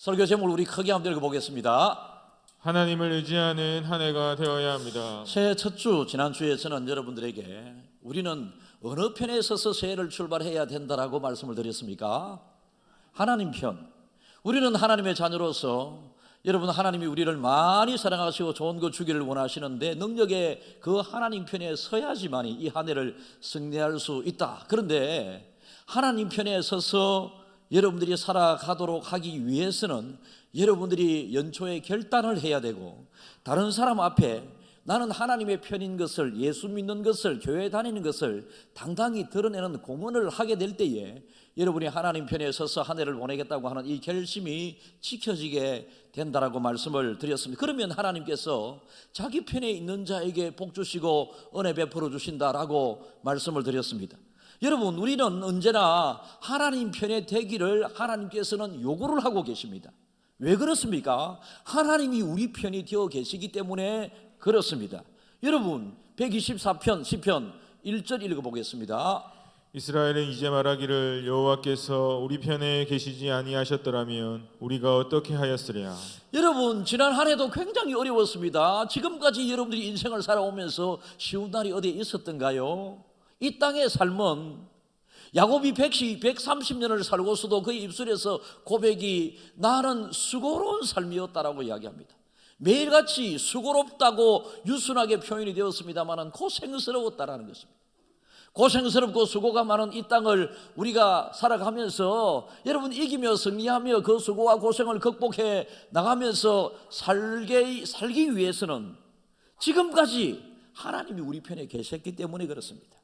설교 제목을 우리 크게 한번 읽어보겠습니다. 하나님을 의지하는 한 해가 되어야 합니다. 새해 첫 주 지난주에 저는 여러분들에게 우리는 어느 편에 서서 새해를 출발해야 된다라고 말씀을 드렸습니까? 하나님 편. 우리는 하나님의 자녀로서 여러분, 하나님이 우리를 많이 사랑하시고 좋은 것 주기를 원하시는데 능력의 그 하나님 편에 서야지만이 이 한 해를 승리할 수 있다. 그런데 하나님 편에 서서 여러분들이 살아가도록 하기 위해서는 여러분들이 연초에 결단을 해야 되고, 다른 사람 앞에 나는 하나님의 편인 것을, 예수 믿는 것을, 교회 다니는 것을 당당히 드러내는 공헌을 하게 될 때에 여러분이 하나님 편에 서서 한 해를 보내겠다고 하는 이 결심이 지켜지게 된다라고 말씀을 드렸습니다. 그러면 하나님께서 자기 편에 있는 자에게 복 주시고 은혜 베풀어 주신다라고 말씀을 드렸습니다. 여러분, 우리는 언제나 하나님 편에 되기를 하나님께서는 요구를 하고 계십니다. 왜 그렇습니까? 하나님이 우리 편이 되어 계시기 때문에 그렇습니다. 여러분, 124편 시편 1절 읽어보겠습니다. 이스라엘은 이제 말하기를 여호와께서 우리 편에 계시지 아니하셨더라면 우리가 어떻게 하였으랴. 여러분, 지난 한 해도 굉장히 어려웠습니다. 지금까지 여러분들이 인생을 살아오면서 쉬운 날이 어디에 있었던가요? 이 땅의 삶은 야곱이 130년을 살고서도 그의 입술에서 고백이 나는 수고로운 삶이었다라고 이야기합니다. 매일같이 수고롭다고 유순하게 표현이 되었습니다만 고생스러웠다라는 것입니다. 고생스럽고 수고가 많은 이 땅을 우리가 살아가면서 여러분, 이기며 승리하며 그 수고와 고생을 극복해 나가면서 살기 위해서는 지금까지 하나님이 우리 편에 계셨기 때문에 그렇습니다.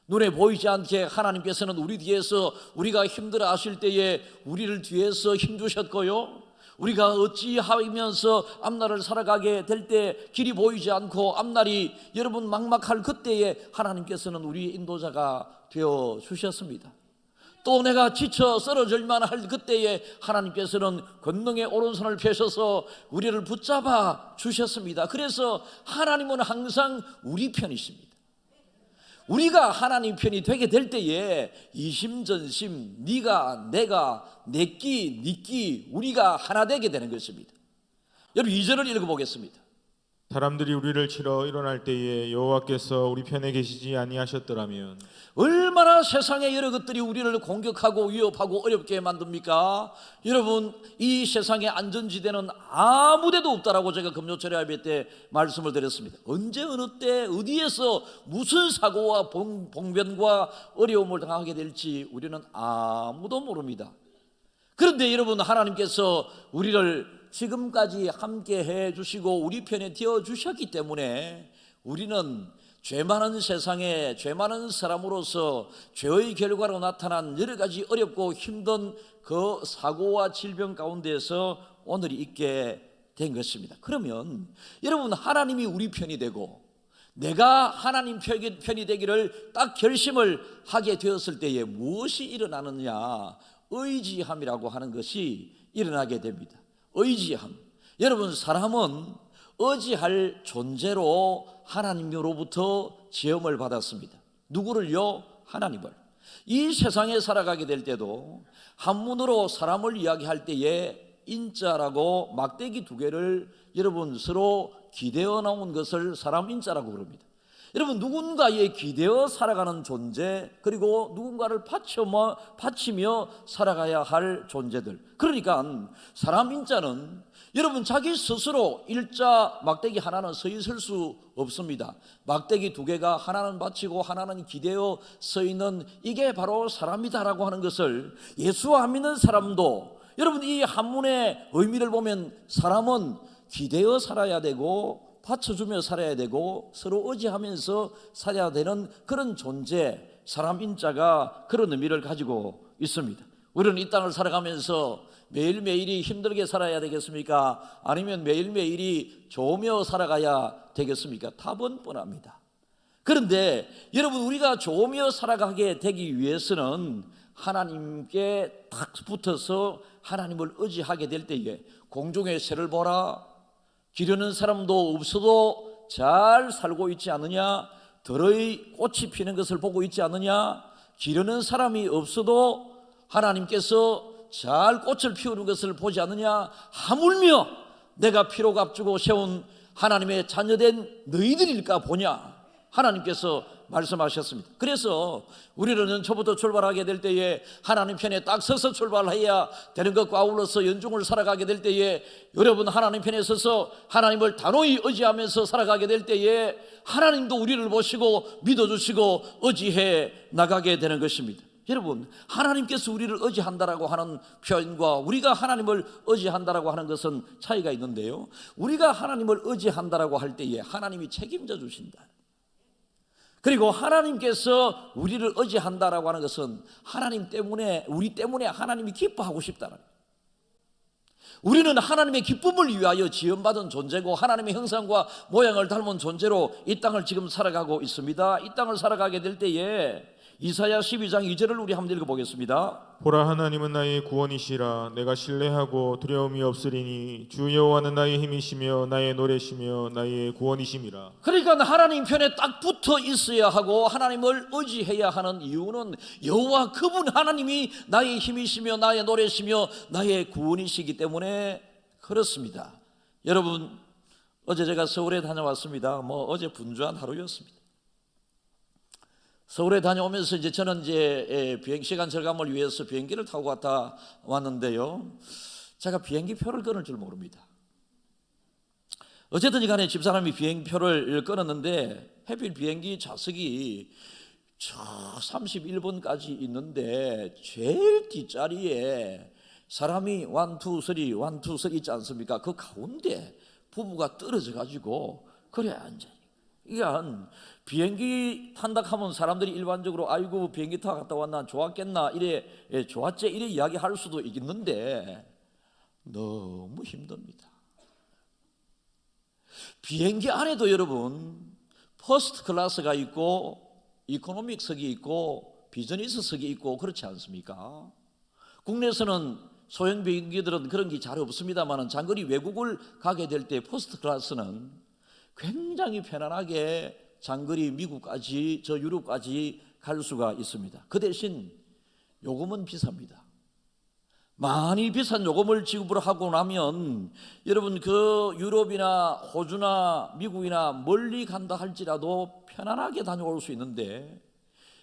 눈에 보이지 않게 하나님께서는 우리 뒤에서 우리가 힘들어 하실 때에 우리를 뒤에서 힘주셨고요, 우리가 어찌하면서 앞날을 살아가게 될 때 길이 보이지 않고 앞날이 여러분 막막할 그때에 하나님께서는 우리의 인도자가 되어 주셨습니다. 또 내가 지쳐 쓰러질만 할 그때에 하나님께서는 권능의 오른손을 펴셔서 우리를 붙잡아 주셨습니다. 그래서 하나님은 항상 우리 편이십니다. 우리가 하나님 편이 되게 될 때에 이심전심, 네가 내가 내끼 니끼 우리가 하나 되게 되는 것입니다. 여러분, 2절을 읽어보겠습니다. 사람들이 우리를 치러 일어날 때에 여호와께서 우리 편에 계시지 아니하셨더라면. 얼마나 세상의 여러 것들이 우리를 공격하고 위협하고 어렵게 만듭니까? 여러분, 이 세상의 안전지대는 아무데도 없다라고 제가 금요철에 예배 때 말씀을 드렸습니다. 언제 어느 때 어디에서 무슨 사고와 봉변과 어려움을 당하게 될지 우리는 아무도 모릅니다. 그런데 여러분, 하나님께서 우리를 지금까지 함께 해주시고 우리 편에 되어주셨기 때문에 우리는 죄 많은 세상에 죄 많은 사람으로서 죄의 결과로 나타난 여러 가지 어렵고 힘든 그 사고와 질병 가운데서 오늘이 있게 된 것입니다. 그러면 여러분, 하나님이 우리 편이 되고 내가 하나님 편이 되기를 딱 결심을 하게 되었을 때에 무엇이 일어나느냐? 의지함이라고 하는 것이 일어나게 됩니다. 의지함. 여러분, 사람은 의지할 존재로 하나님으로부터 지음을 받았습니다. 누구를요? 하나님을. 이 세상에 살아가게 될 때도 한문으로 사람을 이야기할 때에 인자라고 막대기 두 개를 여러분 서로 기대어 나온 것을 사람 인자라고 부릅니다. 여러분, 누군가에 기대어 살아가는 존재, 그리고 누군가를 바치며 살아가야 할 존재들. 그러니까 사람 인자는 여러분 자기 스스로 일자 막대기 하나는 서 있을 수 없습니다. 막대기 두 개가 하나는 바치고 하나는 기대어 서 있는 이게 바로 사람이다라고 하는 것을 예수 안 믿는 사람도 여러분 이 한문의 의미를 보면 사람은 기대어 살아야 되고 받쳐주며 살아야 되고 서로 의지하면서 살아야 되는 그런 존재, 사람 인자가 그런 의미를 가지고 있습니다. 우리는 이 땅을 살아가면서 매일매일이 힘들게 살아야 되겠습니까? 아니면 매일매일이 좋으며 살아가야 되겠습니까? 답은 뻔합니다. 그런데 여러분, 우리가 좋으며 살아가게 되기 위해서는 하나님께 딱 붙어서 하나님을 의지하게 될 때에 공중의 새를 보라, 기르는 사람도 없어도 잘 살고 있지 않느냐? 들의 꽃이 피는 것을 보고 있지 않느냐? 기르는 사람이 없어도 하나님께서 잘 꽃을 피우는 것을 보지 않느냐? 하물며 내가 피로 값주고 세운 하나님의 자녀된 너희들일까 보냐? 하나님께서 말씀하셨습니다. 그래서 우리는 연초부터 출발하게 될 때에 하나님 편에 딱 서서 출발해야 되는 것과 아울러서 연중을 살아가게 될 때에 여러분 하나님 편에 서서 하나님을 단호히 의지하면서 살아가게 될 때에 하나님도 우리를 보시고 믿어주시고 의지해 나가게 되는 것입니다. 여러분, 하나님께서 우리를 의지한다라고 하는 표현과 우리가 하나님을 의지한다라고 하는 것은 차이가 있는데요, 우리가 하나님을 의지한다라고 할 때에 하나님이 책임져 주신다. 그리고 하나님께서 우리를 의지한다라고 하는 것은 하나님 때문에, 우리 때문에 하나님이 기뻐하고 싶다는 거예요. 우리는 하나님의 기쁨을 위하여 지음받은 존재고 하나님의 형상과 모양을 닮은 존재로 이 땅을 지금 살아가고 있습니다. 이 땅을 살아가게 될 때에 이사야 12장 2절을 우리 한번 읽어보겠습니다. 보라, 하나님은 나의 구원이시라. 내가 신뢰하고 두려움이 없으리니 주 여호와는 나의 힘이시며 나의 노래시며 나의 구원이심이라. 그러니까 하나님 편에 딱 붙어 있어야 하고 하나님을 의지해야 하는 이유는 여호와 그분 하나님이 나의 힘이시며 나의 노래시며 나의 구원이시기 때문에 그렇습니다. 여러분, 어제 제가 서울에 다녀왔습니다. 어제 분주한 하루였습니다. 서울에 다녀오면서 이제 저는 비행 시간 절감을 위해서 비행기를 타고 갔다 왔는데요, 제가 비행기 표를 끊을 줄 모릅니다. 어쨌든 간에 집사람이 비행표를 끊었는데 하필 비행기 좌석이 저 31번까지 있는데 제일 뒷자리에 사람이 1, 2, 3, 1, 2, 3 있지 않습니까? 그 가운데 부부가 떨어져 가지고 그래 앉아요. 이게 비행기 탄다 하면 사람들이 일반적으로 아이고 비행기 타고 갔다 왔나 좋았겠나 이래 좋았지 이래 이야기할 수도 있는데 너무 힘듭니다. 비행기 안에도 여러분 퍼스트 클래스가 있고 이코노믹석이 있고 비즈니스석이 있고 그렇지 않습니까? 국내에서는 소형 비행기들은 그런 게 잘 없습니다만 장거리 외국을 가게 될 때 퍼스트 클래스는 굉장히 편안하게 장거리 미국까지 저 유럽까지 갈 수가 있습니다. 그 대신 요금은 비쌉니다. 많이 비싼 요금을 지급을 하고 나면 여러분 그 유럽이나 호주나 미국이나 멀리 간다 할지라도 편안하게 다녀올 수 있는데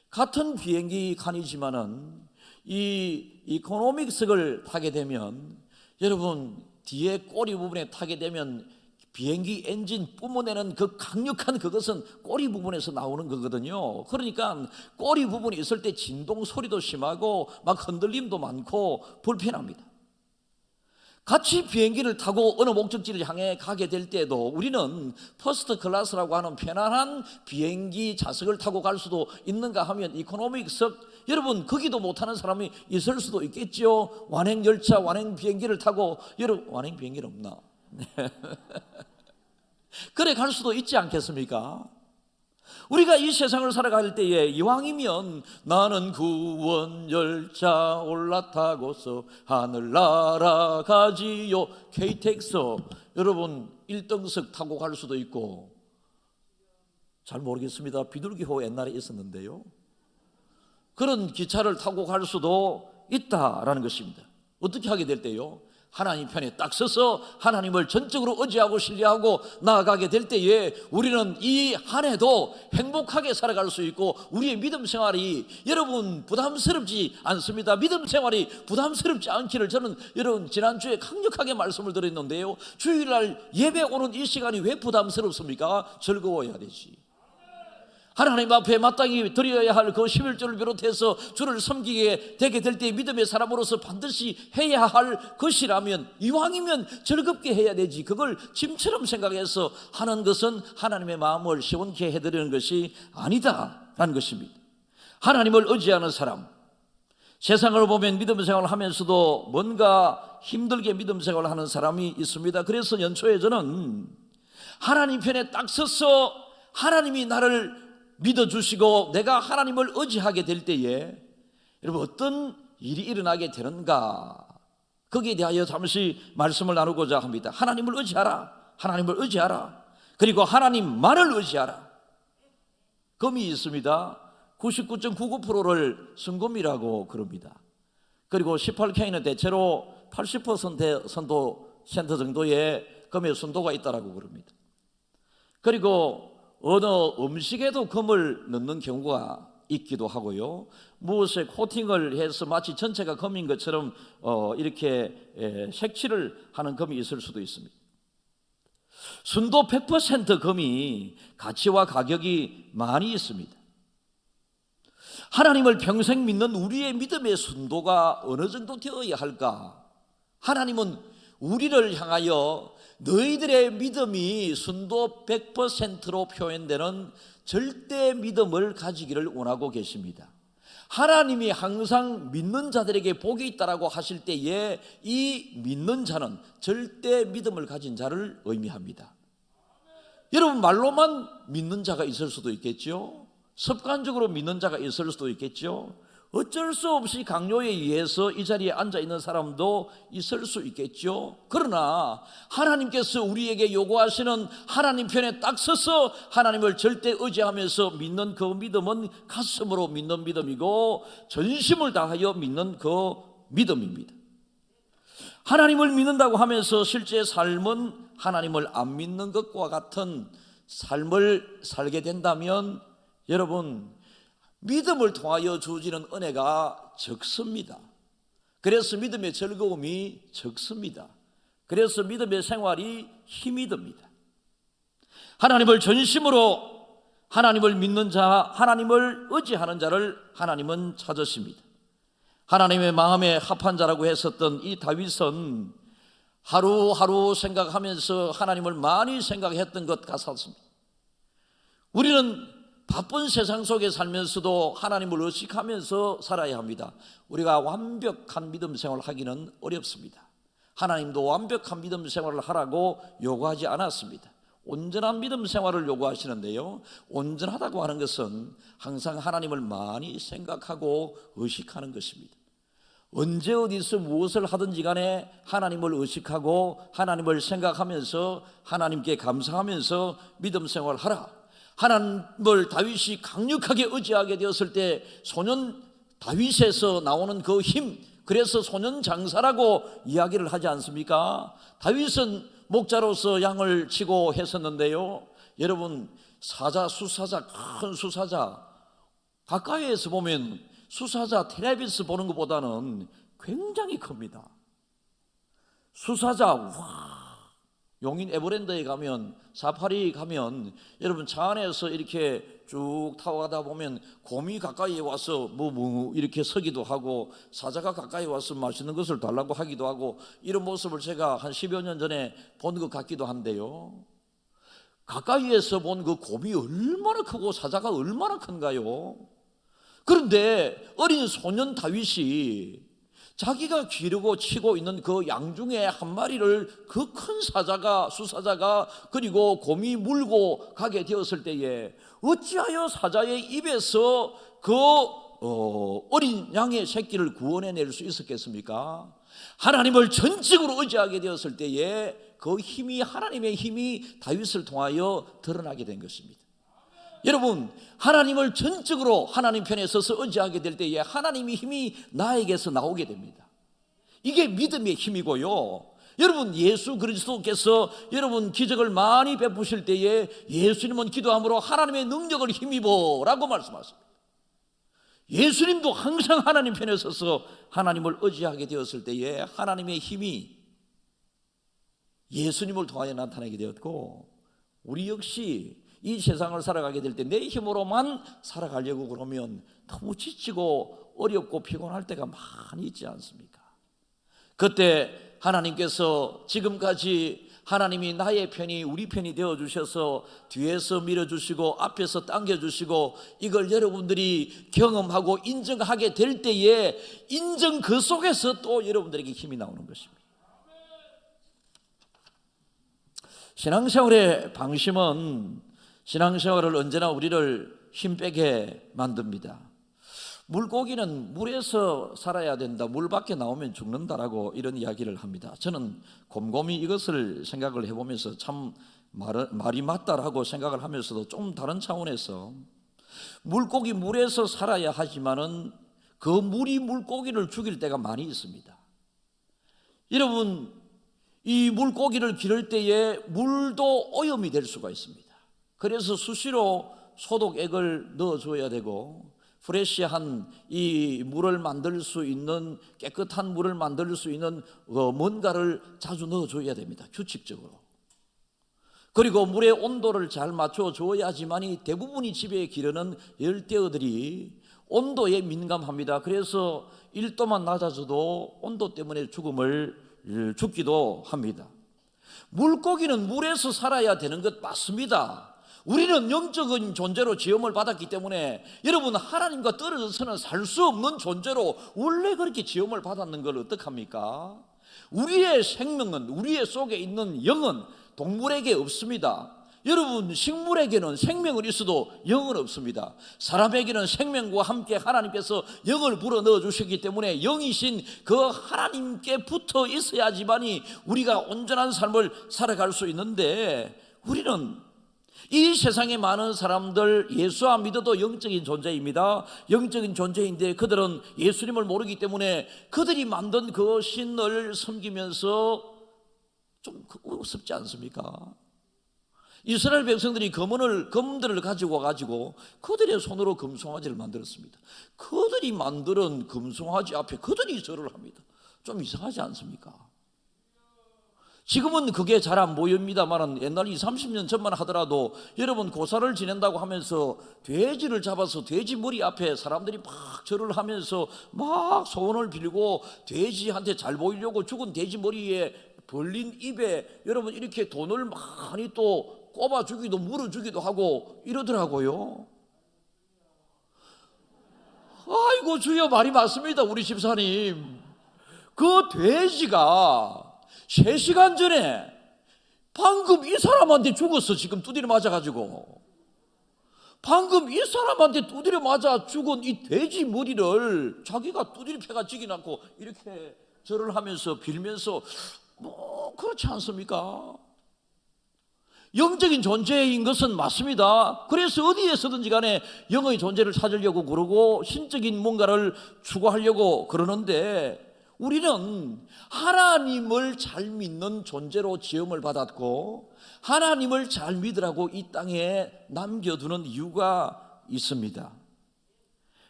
같은 비행기 칸이지만은 이 이코노믹석을 타게 되면 여러분 뒤에 꼬리 부분에 타게 되면 비행기 엔진 뿜어내는 그 강력한 그것은 꼬리 부분에서 나오는 거거든요. 그러니까 꼬리 부분이 있을 때 진동 소리도 심하고 막 흔들림도 많고 불편합니다. 같이 비행기를 타고 어느 목적지를 향해 가게 될 때도 우리는 퍼스트 클래스라고 하는 편안한 비행기 좌석을 타고 갈 수도 있는가 하면 이코노믹석, 여러분 거기도 못하는 사람이 있을 수도 있겠죠. 완행 열차, 완행 비행기를 타고, 여러분 완행 비행기는 없나? 그래 갈 수도 있지 않겠습니까? 우리가 이 세상을 살아갈 때에 이왕이면 나는 구원 열차 올라타고서 하늘 날아가지요 KTX 여러분 1등석 타고 갈 수도 있고, 잘 모르겠습니다. 비둘기호 옛날에 있었는데요, 그런 기차를 타고 갈 수도 있다라는 것입니다. 어떻게 하게 될 때요? 하나님 편에 딱 서서 하나님을 전적으로 의지하고 신뢰하고 나아가게 될 때에 우리는 이 한 해도 행복하게 살아갈 수 있고 우리의 믿음 생활이 여러분 부담스럽지 않습니다. 믿음 생활이 부담스럽지 않기를 저는 여러분 지난주에 강력하게 말씀을 드렸는데요, 주일날 예배 오는 이 시간이 왜 부담스럽습니까? 즐거워야 되지. 하나님 앞에 마땅히 드려야 할 그 11조를 비롯해서 주를 섬기게 되게 될 때 믿음의 사람으로서 반드시 해야 할 것이라면 이왕이면 즐겁게 해야 되지, 그걸 짐처럼 생각해서 하는 것은 하나님의 마음을 시원케 해드리는 것이 아니다라는 것입니다. 하나님을 의지하는 사람, 세상을 보면 믿음 생활을 하면서도 뭔가 힘들게 믿음 생활을 하는 사람이 있습니다. 그래서 연초에 저는 하나님 편에 딱 서서 하나님이 나를 믿어주시고 내가 하나님을 의지하게 될 때에 여러분 어떤 일이 일어나게 되는가, 거기에 대하여 잠시 말씀을 나누고자 합니다. 하나님을 의지하라, 하나님을 의지하라, 그리고 하나님만을 의지하라. 금이 있습니다. 99.99%를 성금이라고 그럽니다. 그리고 18K는 대체로 80% 센트 정도의 금의 순도가 있다라고 그럽니다. 그리고 어느 음식에도 금을 넣는 경우가 있기도 하고요. 무엇에 코팅을 해서 마치 전체가 금인 것처럼 이렇게 색칠을 하는 금이 있을 수도 있습니다. 순도 100% 금이 가치와 가격이 많이 있습니다. 하나님을 평생 믿는 우리의 믿음의 순도가 어느 정도 되어야 할까? 하나님은 우리를 향하여 너희들의 믿음이 순도 100%로 표현되는 절대 믿음을 가지기를 원하고 계십니다. 하나님이 항상 믿는 자들에게 복이 있다라고 하실 때에 이 믿는 자는 절대 믿음을 가진 자를 의미합니다. 여러분, 말로만 믿는 자가 있을 수도 있겠죠. 습관적으로 믿는 자가 있을 수도 있겠죠. 어쩔 수 없이 강요에 의해서 이 자리에 앉아 있는 사람도 있을 수 있겠죠. 그러나 하나님께서 우리에게 요구하시는 하나님 편에 딱 서서 하나님을 절대 의지하면서 믿는 그 믿음은 가슴으로 믿는 믿음이고 전심을 다하여 믿는 그 믿음입니다. 하나님을 믿는다고 하면서 실제 삶은 하나님을 안 믿는 것과 같은 삶을 살게 된다면 여러분, 믿음을 통하여 주어지는 은혜가 적습니다. 그래서 믿음의 즐거움이 적습니다. 그래서 믿음의 생활이 힘이 듭니다. 하나님을 전심으로 하나님을 믿는 자, 하나님을 의지하는 자를 하나님은 찾으십니다. 하나님의 마음에 합한 자라고 했었던 이 다윗은 하루하루 생각하면서 하나님을 많이 생각했던 것 같았습니다. 우리는 바쁜 세상 속에 살면서도 하나님을 의식하면서 살아야 합니다. 우리가 완벽한 믿음 생활을 하기는 어렵습니다. 하나님도 완벽한 믿음 생활을 하라고 요구하지 않았습니다. 온전한 믿음 생활을 요구하시는데요, 온전하다고 하는 것은 항상 하나님을 많이 생각하고 의식하는 것입니다. 언제 어디서 무엇을 하든지 간에 하나님을 의식하고 하나님을 생각하면서 하나님께 감사하면서 믿음 생활을 하라. 하나님을 다윗이 강력하게 의지하게 되었을 때 소년 다윗에서 나오는 그 힘, 그래서 소년 장사라고 이야기를 하지 않습니까? 다윗은 목자로서 양을 치고 했었는데요, 여러분, 수사자, 큰 수사자 가까이에서 보면 수사자 텔레비스 보는 것보다는 굉장히 큽니다. 수사자, 용인 에버랜드에 가면, 사파리 가면 여러분 차 안에서 이렇게 쭉 타고 가다 보면 곰이 가까이에 와서 이렇게 서기도 하고 사자가 가까이 와서 맛있는 것을 달라고 하기도 하고, 이런 모습을 제가 한 10여 년 전에 본 것 같기도 한데요, 가까이에서 본 그 곰이 얼마나 크고 사자가 얼마나 큰가요? 그런데 어린 소년 다윗이 자기가 기르고 치고 있는 그 양 중에 한 마리를 그 큰 수사자가 그리고 곰이 물고 가게 되었을 때에 어찌하여 사자의 입에서 그 어린 양의 새끼를 구원해낼 수 있었겠습니까? 하나님을 전적으로 의지하게 되었을 때에 그 힘이, 하나님의 힘이 다윗을 통하여 드러나게 된 것입니다. 여러분, 하나님을 전적으로 하나님 편에 서서 의지하게 될 때에 하나님의 힘이 나에게서 나오게 됩니다. 이게 믿음의 힘이고요. 여러분, 예수 그리스도께서 여러분 기적을 많이 베푸실 때에 예수님은 기도함으로 하나님의 능력을 힘입어라고 말씀하십니다. 예수님도 항상 하나님 편에 서서 하나님을 의지하게 되었을 때에 하나님의 힘이 예수님을 통하여 나타나게 되었고, 우리 역시 이 세상을 살아가게 될 때 내 힘으로만 살아가려고 그러면 너무 지치고 어렵고 피곤할 때가 많이 있지 않습니까? 그때 하나님께서 지금까지 하나님이 나의 편이 우리 편이 되어주셔서 뒤에서 밀어주시고 앞에서 당겨주시고, 이걸 여러분들이 경험하고 인정하게 될 때에 인정 그 속에서 또 여러분들에게 힘이 나오는 것입니다. 신앙생활의 방심은 신앙생활을 언제나 우리를 힘 빼게 만듭니다. 물고기는 물에서 살아야 된다, 물 밖에 나오면 죽는다라고 이런 이야기를 합니다. 저는 곰곰이 이것을 생각을 해보면서 참 말이 맞다라고 생각을 하면서도 좀 다른 차원에서 물고기 물에서 살아야 하지만은 그 물이 물고기를 죽일 때가 많이 있습니다. 여러분, 이 물고기를 기를 때에 물도 오염이 될 수가 있습니다. 그래서 수시로 소독액을 넣어줘야 되고, 프레시한 이 물을 만들 수 있는, 깨끗한 물을 만들 수 있는 뭔가를 자주 넣어줘야 됩니다. 규칙적으로. 그리고 물의 온도를 잘 맞춰줘야지만이 대부분이 집에 기르는 열대어들이 온도에 민감합니다. 그래서 1도만 낮아져도 온도 때문에 죽기도 합니다. 물고기는 물에서 살아야 되는 것 맞습니다. 우리는 영적인 존재로 지음을 받았기 때문에 여러분, 하나님과 떨어져서는 살 수 없는 존재로 원래 그렇게 지음을 받았는 걸 어떡합니까? 우리의 생명은, 우리의 속에 있는 영은 동물에게 없습니다. 여러분, 식물에게는 생명은 있어도 영은 없습니다. 사람에게는 생명과 함께 하나님께서 영을 불어 넣어주셨기 때문에 영이신 그 하나님께 붙어 있어야지만이 우리가 온전한 삶을 살아갈 수 있는데, 우리는 이 세상에 많은 사람들 예수 안 믿어도 영적인 존재입니다. 영적인 존재인데 그들은 예수님을 모르기 때문에 그들이 만든 그 신을 섬기면서 좀 우습지 않습니까? 이스라엘 백성들이 검들을 가지고 그들의 손으로 금송아지를 만들었습니다. 그들이 만드는 금송아지 앞에 그들이 절을 합니다. 좀 이상하지 않습니까? 지금은 그게 잘 안 보입니다만 옛날 20, 30년 전만 하더라도 여러분, 고사를 지낸다고 하면서 돼지를 잡아서 돼지 머리 앞에 사람들이 막 절을 하면서 막 소원을 빌고, 돼지한테 잘 보이려고 죽은 돼지 머리에 벌린 입에 여러분 이렇게 돈을 많이 또 꼽아주기도 물어주기도 하고 이러더라고요. 아이고 주여, 말이 맞습니다. 우리 집사님, 그 돼지가 3시간 전에 방금 이 사람한테 죽었어. 지금 두드려 맞아가지고 방금 이 사람한테 두드려 맞아 죽은 이 돼지 머리를 자기가 두드려 패가 지기놓고 이렇게 절을 하면서 빌면서, 뭐 그렇지 않습니까? 영적인 존재인 것은 맞습니다. 그래서 어디에서든지 간에 영의 존재를 찾으려고 그러고 신적인 뭔가를 추구하려고 그러는데, 우리는 하나님을 잘 믿는 존재로 지음을 받았고 하나님을 잘 믿으라고 이 땅에 남겨두는 이유가 있습니다.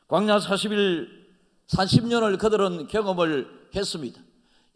광야 40년을 그들은 경험을 했습니다.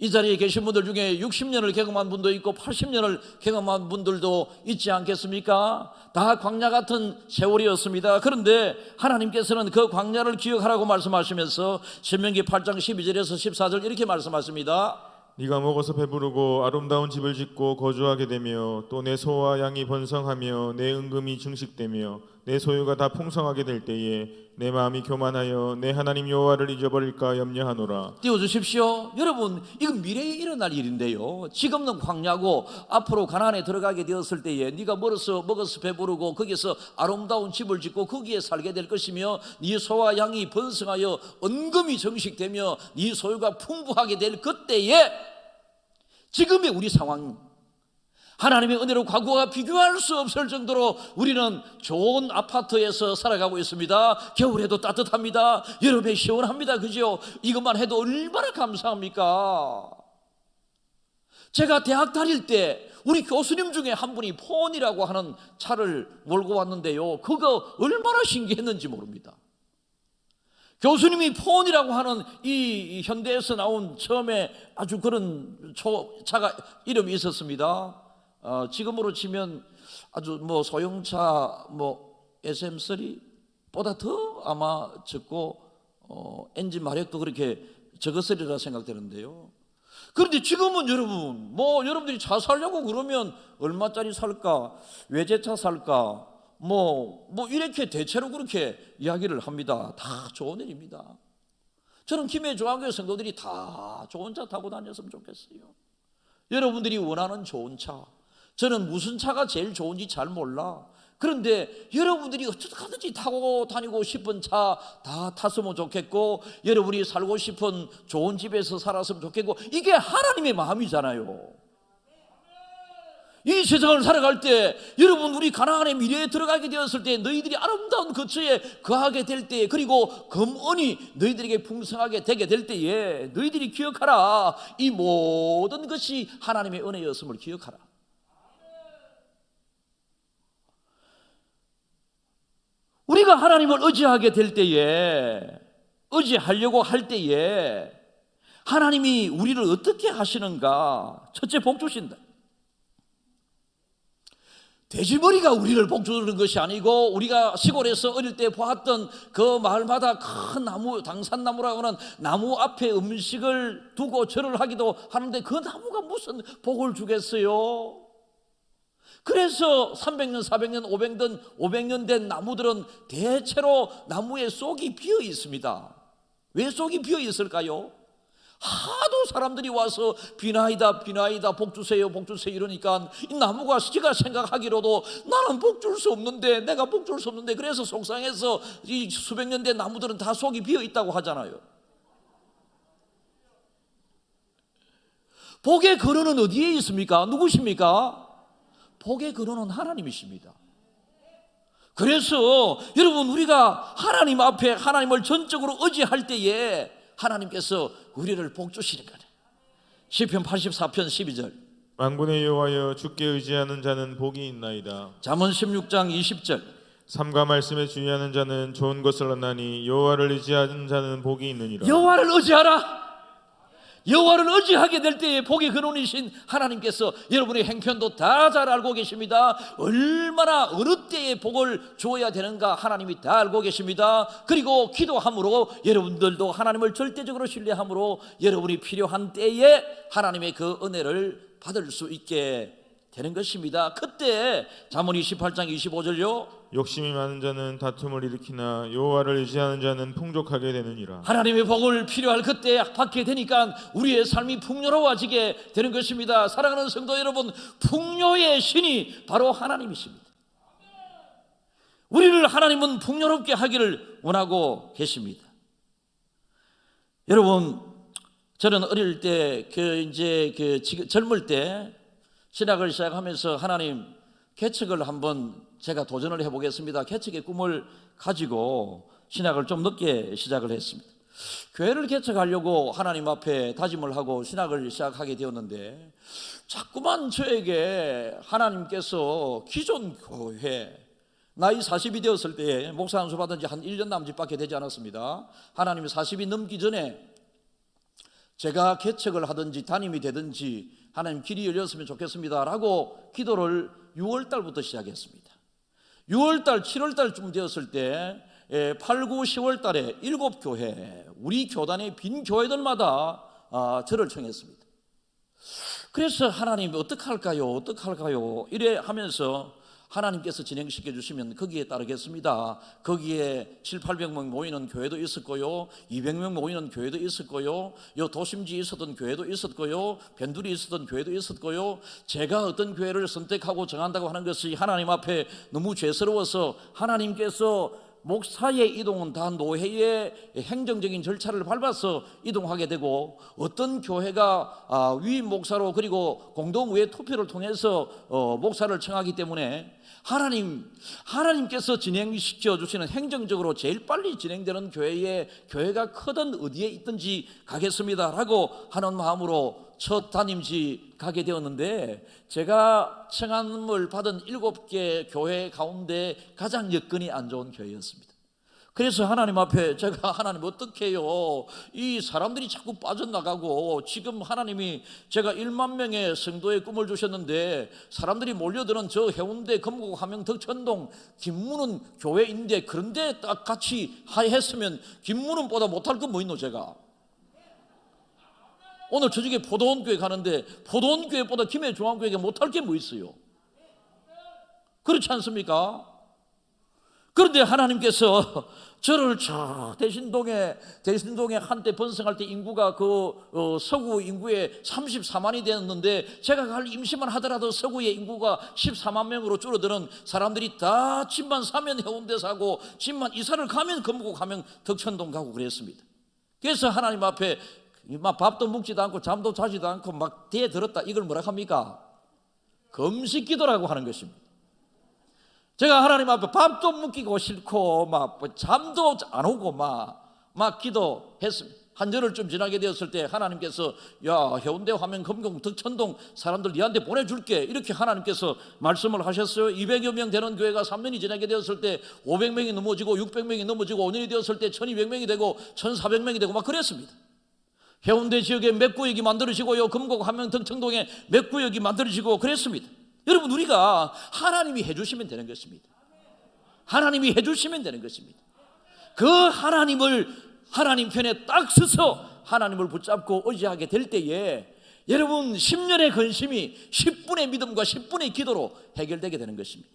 이 자리에 계신 분들 중에 60년을 경험한 분도 있고 80년을 경험한 분들도 있지 않겠습니까? 다 광야 같은 세월이었습니다. 그런데 하나님께서는 그 광야를 기억하라고 말씀하시면서 신명기 8장 12절에서 14절 이렇게 말씀하십니다. 네가 먹어서 배부르고 아름다운 집을 짓고 거주하게 되며 또 내 소와 양이 번성하며 내 은금이 증식되며 내 소유가 다 풍성하게 될 때에 내 마음이 교만하여 내 하나님 여호와를 잊어버릴까 염려하노라. 띄워주십시오. 여러분, 이건 미래에 일어날 일인데요, 지금은 광야고 앞으로 가나안에 들어가게 되었을 때에 네가 먹어서 배부르고 거기서 아름다운 집을 짓고 거기에 살게 될 것이며 네 소와 양이 번성하여 은금이 증식되며 네 소유가 풍부하게 될 그때에, 지금의 우리 상황, 하나님의 은혜로 과거와 비교할 수 없을 정도로 우리는 좋은 아파트에서 살아가고 있습니다. 겨울에도 따뜻합니다. 여름에 시원합니다. 그죠? 이것만 해도 얼마나 감사합니까? 제가 대학 다닐 때 우리 교수님 중에 한 분이 폰이라고 하는 차를 몰고 왔는데요, 그거 얼마나 신기했는지 모릅니다. 교수님이 폰이라고 하는 이 현대에서 나온 처음에 아주 그런 차가 이름이 있었습니다. 지금으로 치면 아주 뭐 소형차 SM3보다 더 아마 적고 엔진 마력도 그렇게 적었으리라 생각되는데요. 그런데 지금은 여러분, 여러분들이 차 살려고 그러면 얼마짜리 살까, 외제차 살까, 이렇게 대체로 그렇게 이야기를 합니다. 다 좋은 일입니다. 저는 김해 조항교회 성도들이 다 좋은 차 타고 다녔으면 좋겠어요. 여러분들이 원하는 좋은 차, 저는 무슨 차가 제일 좋은지 잘 몰라. 그런데 여러분들이 어떻게든지 타고 다니고 싶은 차 다 탔으면 좋겠고, 여러분이 살고 싶은 좋은 집에서 살았으면 좋겠고, 이게 하나님의 마음이잖아요. 이 세상을 살아갈 때 여러분 우리 가나안의 미래에 들어가게 되었을 때 너희들이 아름다운 거처에 거하게 될 때에 그리고 금은이 너희들에게 풍성하게 되게 될 때에 너희들이 기억하라. 이 모든 것이 하나님의 은혜였음을 기억하라. 우리가 하나님을 의지하게 될 때에 의지하려고 할 때에 하나님이 우리를 어떻게 하시는가? 첫째 복 주신다. 돼지머리가 우리를 복주는 것이 아니고 우리가 시골에서 어릴 때 보았던 그 마을마다 큰 나무, 당산나무라고 하는 나무 앞에 음식을 두고 절을 하기도 하는데 그 나무가 무슨 복을 주겠어요? 그래서 300년, 400년, 500년 된 나무들은 대체로 나무에 쏙이 비어 있습니다. 왜 쏙이 비어 있을까요? 하도 사람들이 와서 비나이다 비나이다 복 주세요 복 주세요 이러니까 이 나무가 지가 생각하기로도 나는 복 줄 수 없는데 내가 복 줄 수 없는데 그래서 속상해서 이 수백 년 된 나무들은 다 속이 비어 있다고 하잖아요. 복의 근원은 어디에 있습니까? 누구십니까? 복의 근원은 하나님이십니다. 그래서 여러분 우리가 하나님 앞에 하나님을 전적으로 의지할 때에 하나님께서 우리를 복 주시는 거예요. 시편 84편 12절 만군의 여호와여 주께 의지하는 자는 복이 있나이다. 잠언 16장 20절 삼가 말씀에 주의하는 자는 좋은 것을 얻나니 여호와를 의지하는 자는 복이 있느니라. 여호와를 의지하라. 여호와를 의지하게 될 때에 복의 근원이신 하나님께서 여러분의 행편도 다 잘 알고 계십니다. 얼마나 어느 때에 복을 주어야 되는가 하나님이 다 알고 계십니다. 그리고 기도함으로 여러분들도 하나님을 절대적으로 신뢰함으로 여러분이 필요한 때에 하나님의 그 은혜를 받을 수 있게 되는 것입니다. 그때 잠언 28장 25절요 욕심이 많은 자는 다툼을 일으키나 여호와를 의지하는 자는 풍족하게 되느니라. 하나님의 복을 필요할 그때 받게 되니까 우리의 삶이 풍요로워지게 되는 것입니다. 사랑하는 성도 여러분, 풍요의 신이 바로 하나님이십니다. 우리를 하나님은 풍요롭게 하기를 원하고 계십니다. 여러분, 저는 어릴 때 젊을 때 신학을 시작하면서 하나님 개척을 한번 제가 도전을 해보겠습니다. 개척의 꿈을 가지고 신학을 좀 늦게 시작을 했습니다. 교회를 개척하려고 하나님 앞에 다짐을 하고 신학을 시작하게 되었는데 자꾸만 저에게 하나님께서 기존 교회 나이 40이 되었을 때에 목사 안수 받은 지 한 1년 남짓밖에 되지 않았습니다. 하나님이 40이 넘기 전에 제가 개척을 하든지 담임이 되든지 하나님 길이 열렸으면 좋겠습니다 라고 기도를 6월달부터 시작했습니다. 6월달, 7월달쯤 되었을 때 8, 9, 10월달에 7교회 우리 교단의 빈 교회들마다 저를 청했습니다. 그래서 하나님 어떡할까요? 이래 하면서 하나님께서 진행시켜 주시면 거기에 따르겠습니다. 거기에 7, 800명 모이는 교회도 있었고요, 200명 모이는 교회도 있었고요, 요 도심지에 있었던 교회도 있었고요, 변두리 있었던 교회도 있었고요. 제가 어떤 교회를 선택하고 정한다고 하는 것이 하나님 앞에 너무 죄스러워서 하나님께서 목사의 이동은 다 노회의 행정적인 절차를 밟아서 이동하게 되고 어떤 교회가 위임 목사로 그리고 공동의회 투표를 통해서 목사를 청하기 때문에 하나님께서 진행시켜 주시는 행정적으로 제일 빨리 진행되는 교회가 크든 어디에 있든지 가겠습니다라고 하는 마음으로 첫 담임지 가게 되었는데 제가 청함을 받은 7개 교회 가운데 가장 여건이 안 좋은 교회였습니다. 그래서 하나님 앞에 제가 하나님 어떻게 해요? 이 사람들이 자꾸 빠져나가고 지금 하나님이 제가 1만 명의 성도의 꿈을 주셨는데 사람들이 몰려드는 저 해운대, 금곡, 함영, 덕천동, 김문은 교회인데 그런데 딱 같이 했으면 김문은보다 못할 건 뭐 있노 제가? 오늘 저녁에 포도원교회 가는데 포도원교회보다 김해중앙교회가 못할 게 뭐 있어요? 그렇지 않습니까? 그런데 하나님께서 저를 저 대신동에 한때 번성할 때 인구가 서구 인구의 34만이 되었는데 제가 갈 임시만 하더라도 서구의 인구가 14만 명으로 줄어드는 사람들이 다 집만 사면 해운대 사고 집만 이사를 가면 금곡 가면 덕천동 가고 그랬습니다. 그래서 하나님 앞에 막 밥도 먹지도 않고 잠도 자지도 않고 막 대들었다. 이걸 뭐라 합니까? 금식 기도라고 하는 것입니다. 제가 하나님 앞에 밥도 먹기고 싫고 막 잠도 안 오고 막 기도했습니다. 한절을 지나게 되었을 때 하나님께서 야, 해운대 화명 금공 덕천동 사람들 니한테 보내줄게, 이렇게 하나님께서 말씀을 하셨어요. 200여 명 되는 교회가 3년이 지나게 되었을 때 500명이 넘어지고 600명이 넘어지고 5년이 되었을 때 1200명이 되고 1400명이 되고 막 그랬습니다. 해운대 지역에 몇 구역이 만들어지고요, 금곡 화명 덕천동에 몇 구역이 만들어지고 그랬습니다. 여러분, 우리가 하나님이 해주시면 되는 것입니다. 하나님이 해주시면 되는 것입니다. 그 하나님을 하나님 편에 딱 서서 하나님을 붙잡고 의지하게 될 때에 여러분 10년의 근심이 10분의 믿음과 10분의 기도로 해결되게 되는 것입니다.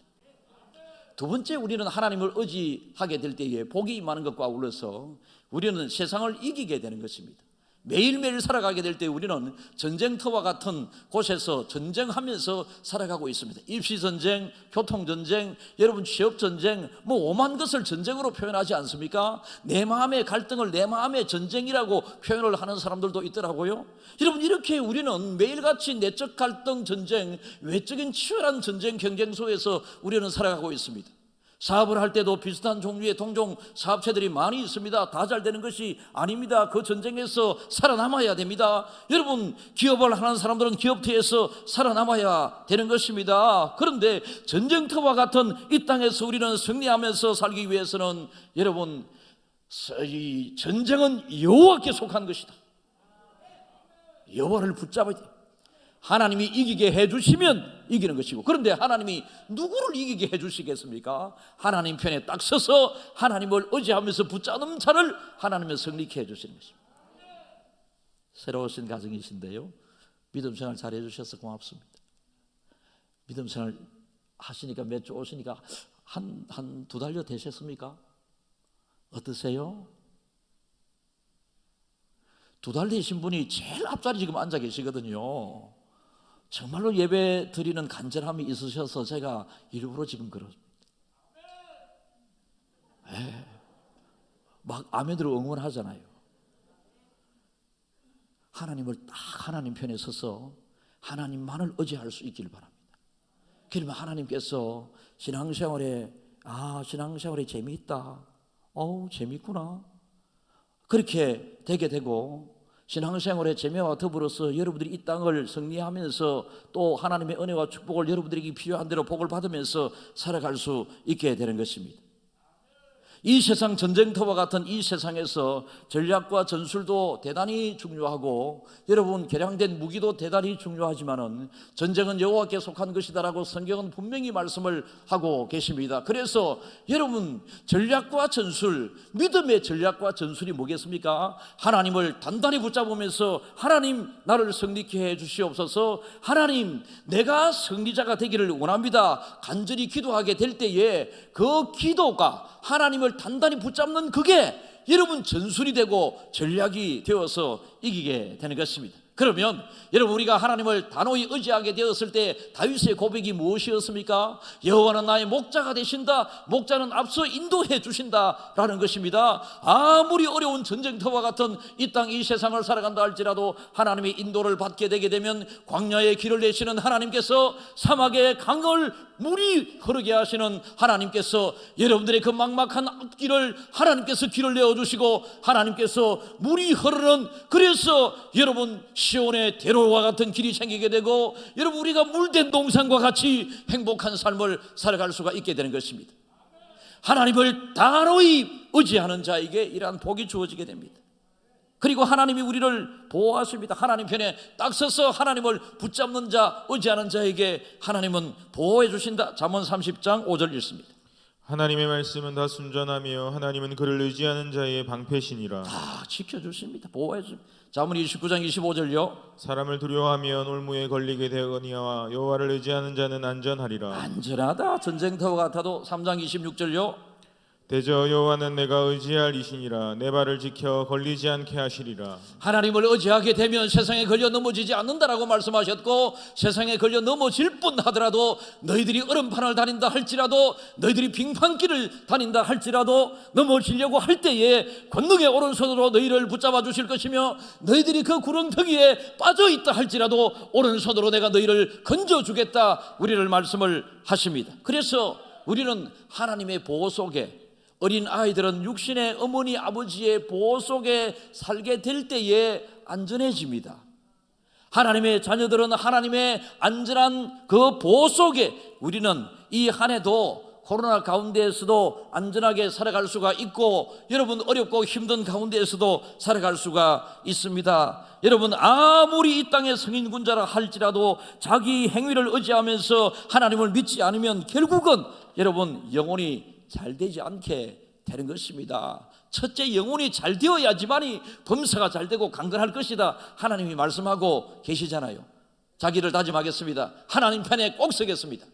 두 번째, 우리는 하나님을 의지하게 될 때에 복이 임하는 것과 아울러서 우리는 세상을 이기게 되는 것입니다. 매일매일 살아가게 될 때 우리는 전쟁터와 같은 곳에서 전쟁하면서 살아가고 있습니다. 입시전쟁, 교통전쟁, 여러분 취업전쟁, 뭐 오만 것을 전쟁으로 표현하지 않습니까? 내 마음의 갈등을 내 마음의 전쟁이라고 표현을 하는 사람들도 있더라고요. 여러분, 이렇게 우리는 매일같이 내적 갈등 전쟁, 외적인 치열한 전쟁 경쟁 속에서 우리는 살아가고 있습니다. 사업을 할 때도 비슷한 종류의 동종 사업체들이 많이 있습니다. 다 잘 되는 것이 아닙니다. 그 전쟁에서 살아남아야 됩니다. 여러분, 기업을 하는 사람들은 기업체에서 살아남아야 되는 것입니다. 그런데 전쟁터와 같은 이 땅에서 우리는 승리하면서 살기 위해서는 여러분, 이 전쟁은 여호와께 속한 것이다. 여호와를 붙잡아야 돼요. 하나님이 이기게 해주시면 이기는 것이고, 그런데 하나님이 누구를 이기게 해주시겠습니까? 하나님 편에 딱 서서 하나님을 의지하면서 붙잡는 자를 하나님은 승리케 해주시는 것입니다. 새로우신 가정이신데요, 믿음 생활 잘 해주셔서 고맙습니다. 믿음 생활 하시니까 몇 주 오시니까 한 두 달여 되셨습니까? 어떠세요? 두 달 되신 분이 제일 앞자리 지금 앉아 계시거든요. 정말로 예배 드리는 간절함이 있으셔서 제가 일부러 지금 그렇습니다. 막 아멘으로 응원하잖아요. 하나님을 딱 하나님 편에 서서 하나님만을 의지할 수 있기를 바랍니다. 그러면 하나님께서 신앙생활에 재미있다, 재미있구나, 그렇게 되게 되고, 신앙생활의 재미와 더불어서 여러분들이 이 땅을 승리하면서 또 하나님의 은혜와 축복을 여러분들에게 필요한 대로 복을 받으면서 살아갈 수 있게 되는 것입니다. 이 세상 전쟁터와 같은 이 세상에서 전략과 전술도 대단히 중요하고 여러분 개량된 무기도 대단히 중요하지만은 전쟁은 여호와께 속한 것이다라고 성경은 분명히 말씀을 하고 계십니다. 그래서 여러분 전략과 전술, 믿음의 전략과 전술이 뭐겠습니까? 하나님을 단단히 붙잡으면서 하나님 나를 승리케 해 주시옵소서, 하나님 내가 승리자가 되기를 원합니다. 간절히 기도하게 될 때에 그 기도가 하나님을 단단히 붙잡는 그게 여러분 전술이 되고 전략이 되어서 이기게 되는 것입니다. 그러면 여러분 우리가 하나님을 단호히 의지하게 되었을 때 다윗의 고백이 무엇이었습니까? 여호와는 나의 목자가 되신다, 목자는 앞서 인도해 주신다라는 것입니다. 아무리 어려운 전쟁터와 같은 이 땅 이 세상을 살아간다 할지라도 하나님의 인도를 받게 되게 되면 광야의 길을 내시는 하나님께서, 사막의 강을 물이 흐르게 하시는 하나님께서, 여러분들의 그 막막한 앞길을 하나님께서 길을 내어주시고 하나님께서 물이 흐르는, 그래서 여러분 시온의 대로와 같은 길이 생기게 되고 여러분 우리가 물된 동산과 같이 행복한 삶을 살아갈 수가 있게 되는 것입니다. 하나님을 단호히 의지하는 자에게 이러한 복이 주어지게 됩니다. 그리고 하나님이 우리를 보호하십니다. 하나님 편에 딱 서서 하나님을 붙잡는 자, 의지하는 자에게 하나님은 보호해 주신다. 잠언 30장 5절 읽습니다. 하나님의 말씀은 다 순전하며 하나님은 그를 의지하는 자의 방패시니라. 다 지켜주십니다. 보호해 주십니다. 잠언 29장 25절요. 사람을 두려워하면 올무에 걸리게 되거니와 여호와를 의지하는 자는 안전하리라. 안전하다. 전쟁터와 같아도 3장 26절요. 대저 여호와는 내가 의지할 이신이라 내 발을 지켜 걸리지 않게 하시리라. 하나님을 의지하게 되면 세상에 걸려 넘어지지 않는다라고 말씀하셨고, 세상에 걸려 넘어질 뿐 하더라도 너희들이 얼음판을 다닌다 할지라도, 너희들이 빙판길을 다닌다 할지라도 넘어지려고 할 때에 권능의 오른손으로 너희를 붙잡아 주실 것이며, 너희들이 그 구렁텅이에 빠져 있다 할지라도 오른손으로 내가 너희를 건져 주겠다, 우리를 말씀을 하십니다. 그래서 우리는 하나님의 보호 속에, 어린 아이들은 육신의 어머니 아버지의 보호 속에 살게 될 때에 안전해집니다. 하나님의 자녀들은 하나님의 안전한 그 보호 속에 우리는 이 한 해도 코로나 가운데에서도 안전하게 살아갈 수가 있고, 여러분 어렵고 힘든 가운데에서도 살아갈 수가 있습니다. 여러분 아무리 이 땅의 성인군자라 할지라도 자기 행위를 의지하면서 하나님을 믿지 않으면 결국은 여러분 영혼이 잘 되지 않게 되는 것입니다. 첫째, 영혼이 잘 되어야지만이 범사가 잘 되고 강건할 것이다, 하나님이 말씀하고 계시잖아요. 자기를 다짐하겠습니다. 하나님 편에 꼭 서겠습니다.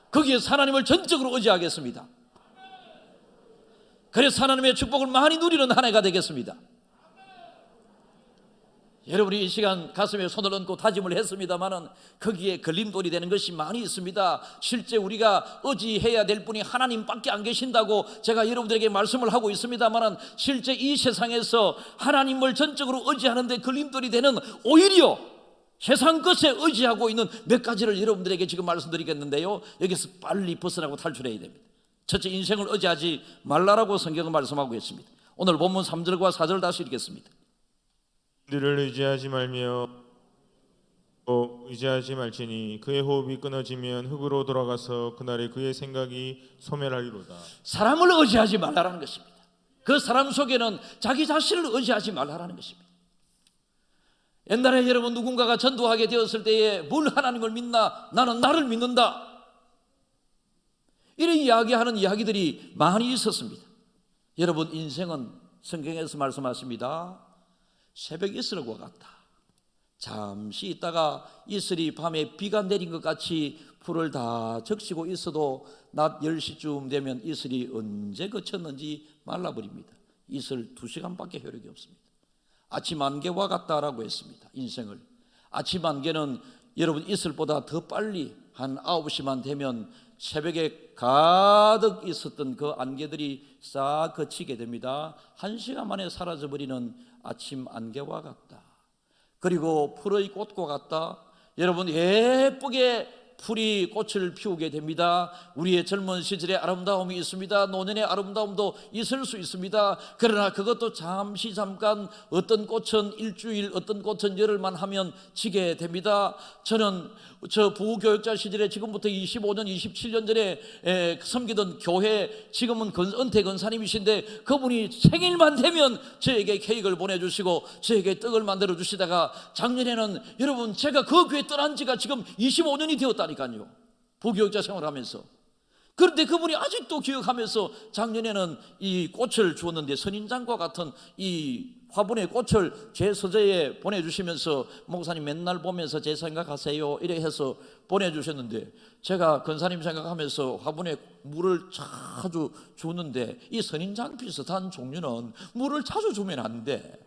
거기에서 하나님을 전적으로 의지하겠습니다. 그래서 하나님의 축복을 많이 누리는 한 해가 되겠습니다. 여러분이 이 시간 가슴에 손을 얹고 다짐을 했습니다마는 거기에 걸림돌이 되는 것이 많이 있습니다. 실제 우리가 의지해야 될 분이 하나님밖에 안 계신다고 제가 여러분들에게 말씀을 하고 있습니다마는, 실제 이 세상에서 하나님을 전적으로 의지하는데 걸림돌이 되는 오히려 세상 것에 의지하고 있는 몇 가지를 여러분들에게 지금 말씀드리겠는데요, 여기서 빨리 벗어나고 탈출해야 됩니다. 첫째, 인생을 의지하지 말라라고 성경은 말씀하고 있습니다. 오늘 본문 3절과 4절 다시 읽겠습니다. 그를 의지하지 말며 의지하지 말지니 그의 호흡이 끊어지면 흙으로 돌아가서 그날에 그의 생각이 소멸하리로다. 사람을 의지하지 말라라는 것입니다. 그 사람 속에는 자기 자신을 의지하지 말라라는 것입니다. 옛날에 여러분 누군가가 전도하게 되었을 때에 뭘 하나님을 믿나? 나는 나를 믿는다, 이런 이야기하는 이야기들이 많이 있었습니다. 여러분 인생은 성경에서 말씀하십니다. 새벽 이슬과 같다. 잠시 있다가 이슬이 밤에 비가 내린 것 같이 풀을 다 적시고 있어도 낮 10시쯤 되면 이슬이 언제 그쳤는지 말라버립니다. 이슬 2시간밖에 효력이 없습니다. 아침 안개와 같다라고 했습니다. 인생을 아침 안개는 여러분 이슬보다 더 빨리 한 9시만 되면 새벽에 가득 있었던 그 안개들이 싹 그치게 됩니다. 1시간 만에 사라져버리는 아침 안개와 같다. 그리고 풀의 꽃과 같다. 여러분 예쁘게 풀이 꽃을 피우게 됩니다. 우리의 젊은 시절의 아름다움이 있습니다. 노년의 아름다움도 있을 수 있습니다. 그러나 그것도 잠깐, 어떤 꽃은 일주일, 어떤 꽃은 열흘만 하면 지게 됩니다. 저는 저 부교육자 시절에 지금부터 25년, 27년 전에 섬기던 교회, 지금은 은퇴 권사님이신데 그분이 생일만 되면 저에게 케이크를 보내주시고 저에게 떡을 만들어 주시다가, 작년에는 여러분 제가 그 교회 떠난 지가 지금 25년이 되었다니까요. 부교육자 생활하면서. 그런데 그분이 아직도 기억하면서 작년에는 이 꽃을 주었는데, 선인장과 같은 이 화분의 꽃을 제 서재에 보내주시면서 목사님 맨날 보면서 제 생각하세요 이래 해서 보내주셨는데, 제가 권사님 생각하면서 화분에 물을 자주 주는데, 이 선인장 비슷한 종류는 물을 자주 주면 안 돼.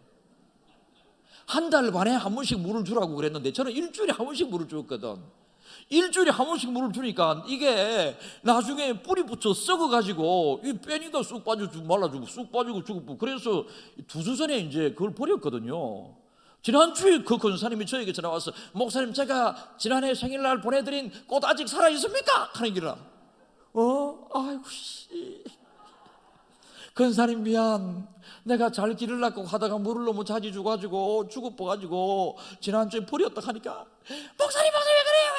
한 달 반에 한 번씩 물을 주라고 그랬는데 저는 일주일에 한 번씩 물을 줬거든. 일주일에 한 번씩 물을 주니까 이게 나중에 뿌리 붙여 썩어가지고 이 빼니까 쑥 빠져주고 말라주고 쑥 빠지고 죽고, 그래서 2주 전에 이제 그걸 버렸거든요. 지난주에 그 권사님이 저에게 전화 와서, 목사님 제가 지난해 생일날 보내드린 꽃 아직 살아있습니까? 하는 기라. 아이고 씨, 권사님 미안, 내가 잘 기르려고 하다가 물을 너무 자주 줘가지고 죽어버가지고 지난주에 버렸다 하니까, 목사님 왜 그래요?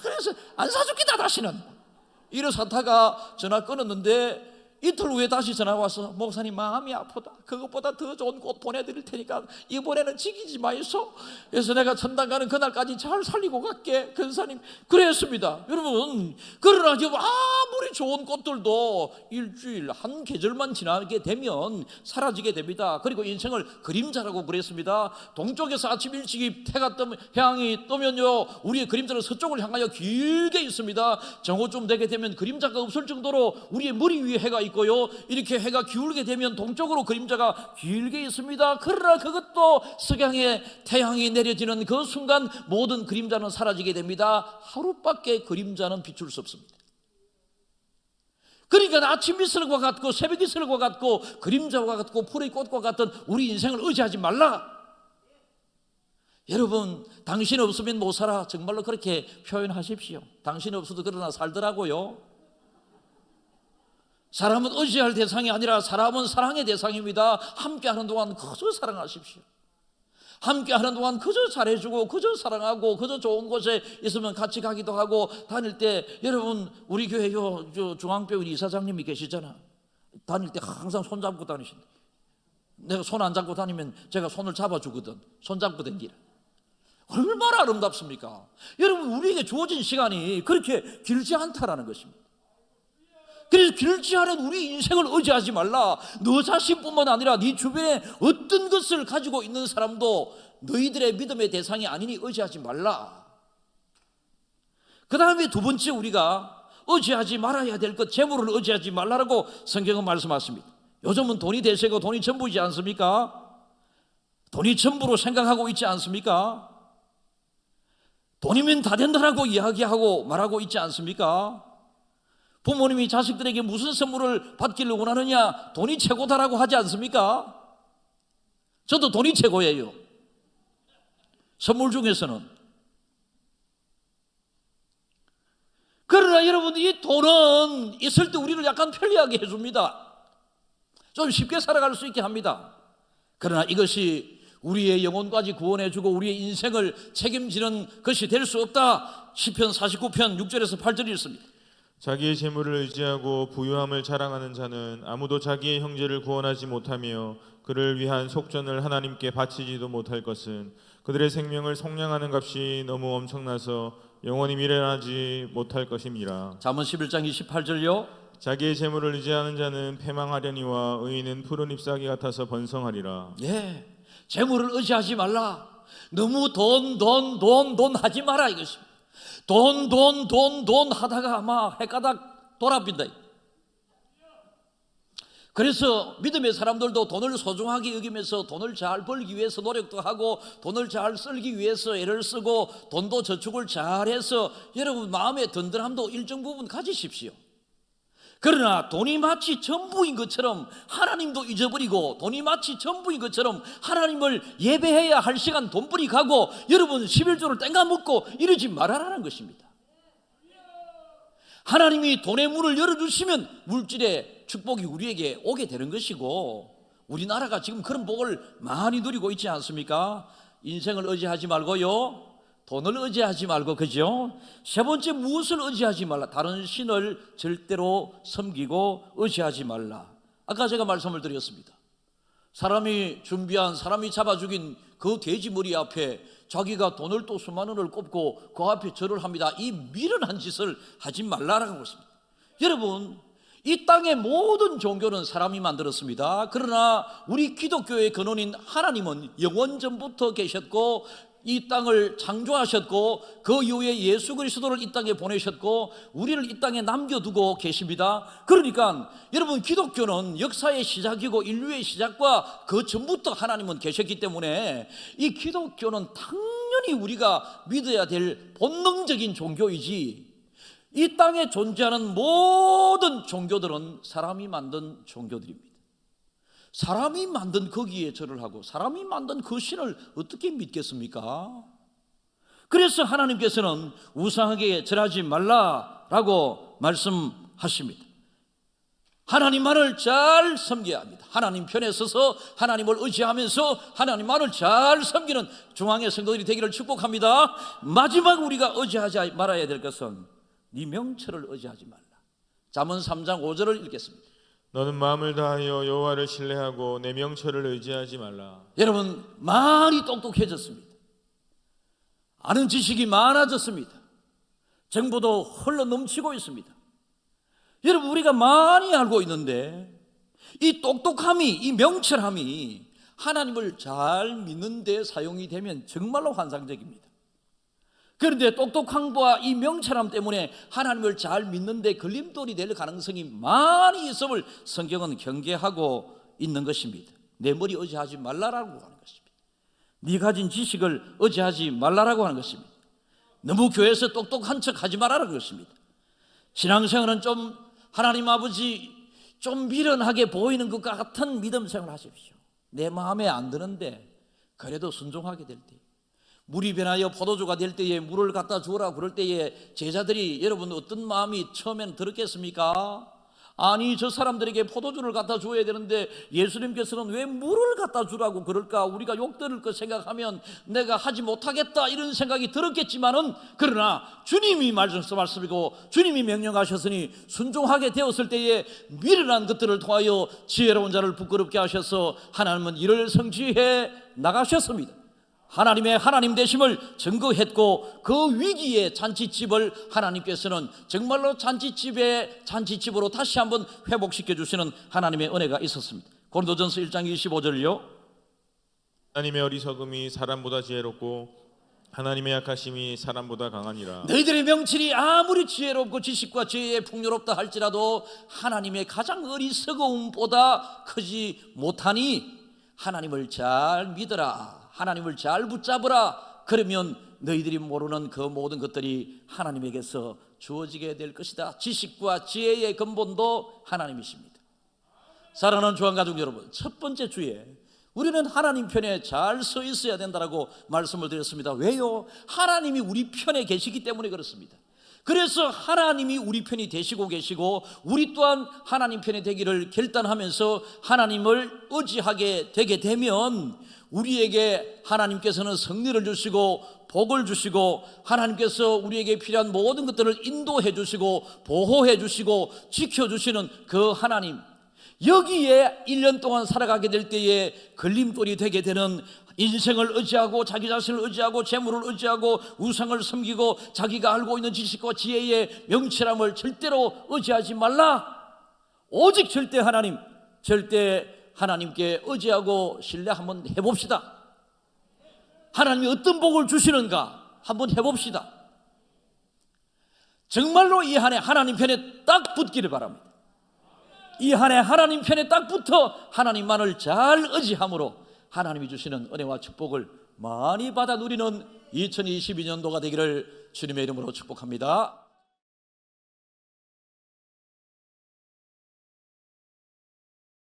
그래서 안 사줄기다 다시는. 이래서 하다가 전화 끊었는데 이틀 후에 다시 전화 와서 목사님 마음이 아프다. 그것보다 더 좋은 꽃 보내드릴 테니까 이번에는 지키지 마이소. 그래서 내가 천당 가는 그날까지 잘 살리고 갈게. 근사님 그랬습니다. 여러분, 그러나 아무리 좋은 꽃들도 일주일 한 계절만 지나게 되면 사라지게 됩니다. 그리고 인생을 그림자라고 그랬습니다. 동쪽에서 아침 일찍이 태양이 뜨면요, 우리의 그림자는 서쪽을 향하여 길게 있습니다. 정오쯤 되게 되면 그림자가 없을 정도로 우리의 머리 위에 해가 있고요, 이렇게 해가 기울게 되면 동쪽으로 그림자가 길게 있습니다. 그러나 그것도 석양에 태양이 내려지는 그 순간 모든 그림자는 사라지게 됩니다. 하루밖에 그림자는 비출 수 없습니다. 그러니까 아침 이슬과 같고 새벽 이슬과 같고 그림자와 같고 풀의 꽃과 같은 우리 인생을 의지하지 말라. 여러분, 당신 없으면 못 살아, 정말로 그렇게 표현하십시오. 당신 없어도 그러나 살더라고요. 사람은 의지할 대상이 아니라 사람은 사랑의 대상입니다. 함께하는 동안 그저 사랑하십시오. 함께하는 동안 그저 잘해주고 그저 사랑하고 그저 좋은 곳에 있으면 같이 가기도 하고 다닐 때, 여러분 우리 교회 중앙교회 이사장님이 계시잖아. 다닐 때 항상 손잡고 다니신다. 내가 손 안 잡고 다니면 제가 손을 잡아주거든. 손잡고 다니라. 얼마나 아름답습니까? 여러분, 우리에게 주어진 시간이 그렇게 길지 않다라는 것입니다. 그래서 길지 않은 우리 인생을 의지하지 말라. 너 자신뿐만 아니라 네 주변에 어떤 것을 가지고 있는 사람도 너희들의 믿음의 대상이 아니니 의지하지 말라. 그 다음에 두 번째, 우리가 의지하지 말아야 될 것, 재물을 의지하지 말라라고 성경은 말씀하십니다. 요즘은 돈이 대세고 돈이 전부이지 않습니까? 돈이 전부로 생각하고 있지 않습니까? 돈이면 다 된다라고 이야기하고 말하고 있지 않습니까? 부모님이 자식들에게 무슨 선물을 받기를 원하느냐? 돈이 최고다라고 하지 않습니까? 저도 돈이 최고예요. 선물 중에서는. 그러나 여러분, 이 돈은 있을 때 우리를 약간 편리하게 해줍니다. 좀 쉽게 살아갈 수 있게 합니다. 그러나 이것이 우리의 영혼까지 구원해주고 우리의 인생을 책임지는 것이 될 수 없다. 시편 49편 6절에서 8절이 있습니다. 자기의 재물을 의지하고 부유함을 자랑하는 자는 아무도 자기의 형제를 구원하지 못하며 그를 위한 속전을 하나님께 바치지도 못할 것은 그들의 생명을 속량하는 값이 너무 엄청나서 영원히 미련하지 못할 것임이라. 잠언 11장 28절요. 자기의 재물을 의지하는 자는 패망하려니와 의인은 푸른 잎사귀 같아서 번성하리라. 예, 재물을 의지하지 말라. 너무 돈 하지 마라 이것입니다. 돈 하다가 아마 해가닥 돌아빈다. 그래서 믿음의 사람들도 돈을 소중하게 여기면서 돈을 잘 벌기 위해서 노력도 하고 돈을 잘 쓰기 위해서 애를 쓰고 돈도 저축을 잘해서 여러분 마음의 든든함도 일정 부분 가지십시오. 그러나 돈이 마치 전부인 것처럼 하나님도 잊어버리고 돈이 마치 전부인 것처럼 하나님을 예배해야 할 시간 돈벌이 가고 여러분 11조를 땡가먹고 이러지 말아라는 것입니다. 하나님이 돈의 문을 열어주시면 물질의 축복이 우리에게 오게 되는 것이고 우리나라가 지금 그런 복을 많이 누리고 있지 않습니까? 인생을 의지하지 말고요, 돈을 의지하지 말고, 그죠? 세 번째, 무엇을 의지하지 말라? 다른 신을 절대로 섬기고 의지하지 말라. 아까 제가 말씀을 드렸습니다. 사람이 잡아 죽인 그 돼지 머리 앞에 자기가 돈을 또 수만 원을 꼽고 그 앞에 절을 합니다. 이 미련한 짓을 하지 말라라고 했습니다. 여러분, 이 땅의 모든 종교는 사람이 만들었습니다. 그러나 우리 기독교의 근원인 하나님은 영원전부터 계셨고 이 땅을 창조하셨고 그 이후에 예수 그리스도를 이 땅에 보내셨고 우리를 이 땅에 남겨두고 계십니다. 그러니까 여러분, 기독교는 역사의 시작이고 인류의 시작과 그 전부터 하나님은 계셨기 때문에 이 기독교는 당연히 우리가 믿어야 될 본능적인 종교이지, 이 땅에 존재하는 모든 종교들은 사람이 만든 종교들입니다. 사람이 만든 거기에 절을 하고 사람이 만든 그 신을 어떻게 믿겠습니까? 그래서 하나님께서는 우상에게 절하지 말라라고 말씀하십니다. 하나님만을 잘 섬겨야 합니다. 하나님 편에 서서 하나님을 의지하면서 하나님만을 잘 섬기는 중앙의 성도들이 되기를 축복합니다. 마지막 우리가 의지하지 말아야 될 것은 네 명철을 의지하지 말라. 잠언 3장 5절을 읽겠습니다. 너는 마음을 다하여 여호와를 신뢰하고 내 명철을 의지하지 말라. 여러분, 많이 똑똑해졌습니다. 아는 지식이 많아졌습니다. 정보도 흘러 넘치고 있습니다. 여러분, 우리가 많이 알고 있는데 이 똑똑함이, 이 명철함이 하나님을 잘 믿는 데 사용이 되면 정말로 환상적입니다. 그런데 똑똑함과 이 명철함 때문에 하나님을 잘 믿는 데 걸림돌이 될 가능성이 많이 있음을 성경은 경계하고 있는 것입니다. 내 머리 의지하지 말라라고 하는 것입니다. 네 가진 지식을 의지하지 말라라고 하는 것입니다. 너무 교회에서 똑똑한 척 하지 말라는 것입니다. 신앙생활은 좀 하나님 아버지 좀 미련하게 보이는 것 같은 믿음 생활을 하십시오. 내 마음에 안 드는데 그래도 순종하게 될 때, 물이 변하여 포도주가 될 때에 물을 갖다 주어라 그럴 때에 제자들이 여러분 어떤 마음이 처음에는 들었겠습니까? 아니, 저 사람들에게 포도주를 갖다 줘야 되는데 예수님께서는 왜 물을 갖다 주라고 그럴까? 우리가 욕 들을 거 생각하면 내가 하지 못하겠다 이런 생각이 들었겠지만은, 그러나 주님이 말씀이고 주님이 명령하셨으니 순종하게 되었을 때에 미련한 것들을 통하여 지혜로운 자를 부끄럽게 하셔서 하나님은 이를 성취해 나가셨습니다. 하나님의 하나님 되심을 증거했고, 그 위기의 잔치집을 하나님께서는 정말로 잔치집으로 다시 한번 회복시켜 주시는 하나님의 은혜가 있었습니다. 고린도전서 1장 25절요. 하나님의 어리석음이 사람보다 지혜롭고 하나님의 약하심이 사람보다 강하니라. 너희들의 명철이 아무리 지혜롭고 지식과 지혜에 풍요롭다 할지라도 하나님의 가장 어리석음보다 크지 못하니 하나님을 잘 믿어라, 하나님을 잘 붙잡으라. 그러면 너희들이 모르는 그 모든 것들이 하나님에게서 주어지게 될 것이다. 지식과 지혜의 근본도 하나님이십니다. 사랑하는 주안가족 여러분, 첫 번째 주에 우리는 하나님 편에 잘 서 있어야 된다고 말씀을 드렸습니다. 왜요? 하나님이 우리 편에 계시기 때문에 그렇습니다. 그래서 하나님이 우리 편이 되시고 계시고 우리 또한 하나님 편이 되기를 결단하면서 하나님을 의지하게 되게 되면 우리에게 하나님께서는 승리를 주시고 복을 주시고, 하나님께서 우리에게 필요한 모든 것들을 인도해 주시고 보호해 주시고 지켜주시는 그 하나님, 여기에 1년 동안 살아가게 될 때에 걸림돌이 되게 되는, 인생을 의지하고 자기 자신을 의지하고 재물을 의지하고 우상을 섬기고 자기가 알고 있는 지식과 지혜의 명철함을 절대로 의지하지 말라. 오직 절대 하나님께 의지하고 신뢰 한번 해봅시다. 하나님이 어떤 복을 주시는가 한번 해봅시다. 정말로 이 한 해 하나님 편에 딱 붙기를 바랍니다. 이 한 해 하나님 편에 딱 붙어 하나님만을 잘 의지함으로 하나님이 주시는 은혜와 축복을 많이 받아 누리는 2022년도가 되기를 주님의 이름으로 축복합니다.